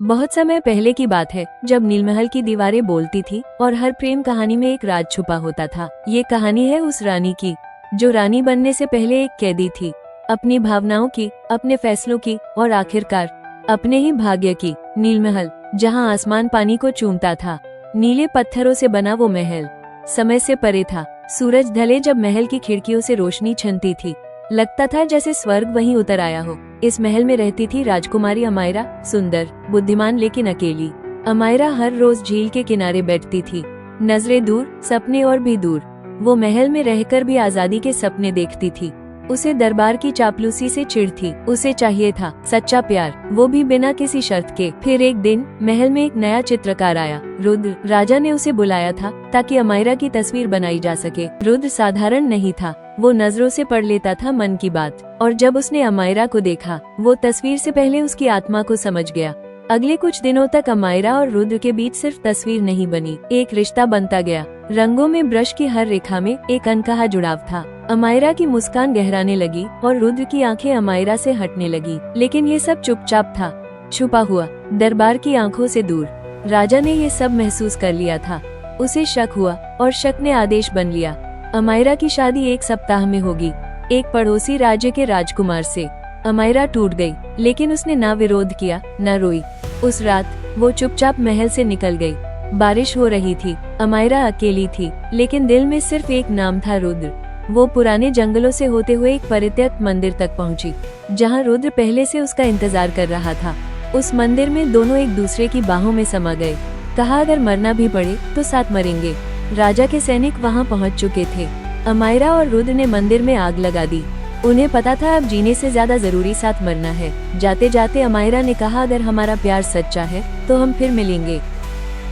बहुत समय पहले की बात है, जब नीलमहल की दीवारें बोलती थी और हर प्रेम कहानी में एक राज छुपा होता था। ये कहानी है उस रानी की जो रानी बनने से पहले एक कैदी थी, अपनी भावनाओं की, अपने फैसलों की और आखिरकार अपने ही भाग्य की। नीलमहल, जहाँ आसमान पानी को चूमता था, नीले पत्थरों से बना वो महल समय से परे था। सूरज ढले जब महल की खिड़कियों से रोशनी छनती थी, लगता था जैसे स्वर्ग वहीं उतर आया हो। इस महल में रहती थी राजकुमारी अमायरा, सुंदर, बुद्धिमान लेकिन अकेली। अमायरा हर रोज झील के किनारे बैठती थी, नजरें दूर, सपने और भी दूर। वो महल में रहकर भी आजादी के सपने देखती थी। उसे दरबार की चापलूसी से चिढ़ थी। उसे चाहिए था सच्चा प्यार, वो भी बिना किसी शर्त के। फिर एक दिन महल में एक नया चित्रकार आया, रुद्र। राजा ने उसे बुलाया था ताकि अमायरा की तस्वीर बनाई जा सके। रुद्र साधारण नहीं था, वो नजरों से पढ़ लेता था मन की बात। और जब उसने अमायरा को देखा, वो तस्वीर से पहले उसकी आत्मा को समझ गया। अगले कुछ दिनों तक अमायरा और रुद्र के बीच सिर्फ तस्वीर नहीं बनी, एक रिश्ता बनता गया। रंगों में ब्रश की हर रेखा में एक अनकहा जुड़ाव था। अमायरा की मुस्कान गहराने लगी और रुद्र की आंखें अमायरा से हटने लगी। लेकिन ये सब चुपचाप था, छुपा हुआ, दरबार की आंखों से दूर। राजा ने ये सब महसूस कर लिया था। उसे शक हुआ और शक ने आदेश बन लिया। अमायरा की शादी 1 सप्ताह में होगी, एक पड़ोसी राज्य के राजकुमार से। अमायरा टूट गई, लेकिन उसने ना विरोध किया, ना रोई। उस रात वो चुपचाप महल से निकल गई। बारिश हो रही थी, अमायरा अकेली थी, लेकिन दिल में सिर्फ एक नाम था, रुद्र। वो पुराने जंगलों से होते हुए एक परित्यक्त मंदिर तक पहुंची, जहां रुद्र पहले से उसका इंतजार कर रहा था। उस मंदिर में दोनों एक दूसरे की बाहों में समा गए। कहा अगर मरना भी पड़े तो साथ मरेंगे। राजा के सैनिक वहां पहुंच चुके थे। अमायरा और रुद्र ने मंदिर में आग लगा दी। उन्हें पता था अब जीने से ज्यादा जरूरी साथ मरना है। जाते जाते अमायरा ने कहा अगर हमारा प्यार सच्चा है तो हम फिर मिलेंगे,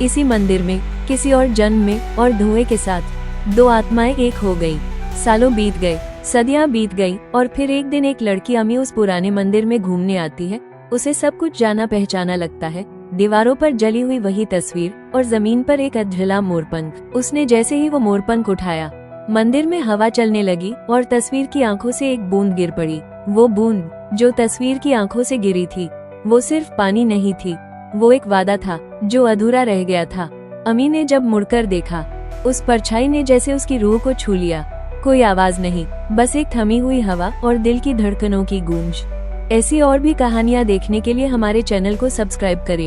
इसी मंदिर में, किसी और जन्म में। और धुएं के साथ 2 आत्माएं एक हो गईं। सालों बीत गए, सदियां बीत गईं, और फिर एक दिन एक लड़की अमी उस पुराने मंदिर में घूमने आती है। उसे सब कुछ जाना पहचाना लगता है। दीवारों पर जली हुई वही तस्वीर और जमीन पर एक अधजला मोरपंख। उसने जैसे ही वो मोरपंख उठाया, मंदिर में हवा चलने लगी और तस्वीर की आंखों से एक बूंद गिर पड़ी। वो बूंद जो तस्वीर की आंखों से गिरी थी, वो सिर्फ पानी नहीं थी, वो एक वादा था जो अधूरा रह गया था। अमी ने जब मुड़कर देखा, उस परछाई ने जैसे उसकी रूह को छू लिया। कोई आवाज नहीं, बस एक थमी हुई हवा और दिल की धड़कनों की गूंज। ऐसी और भी कहानियां देखने के लिए हमारे चैनल को सब्सक्राइब करें।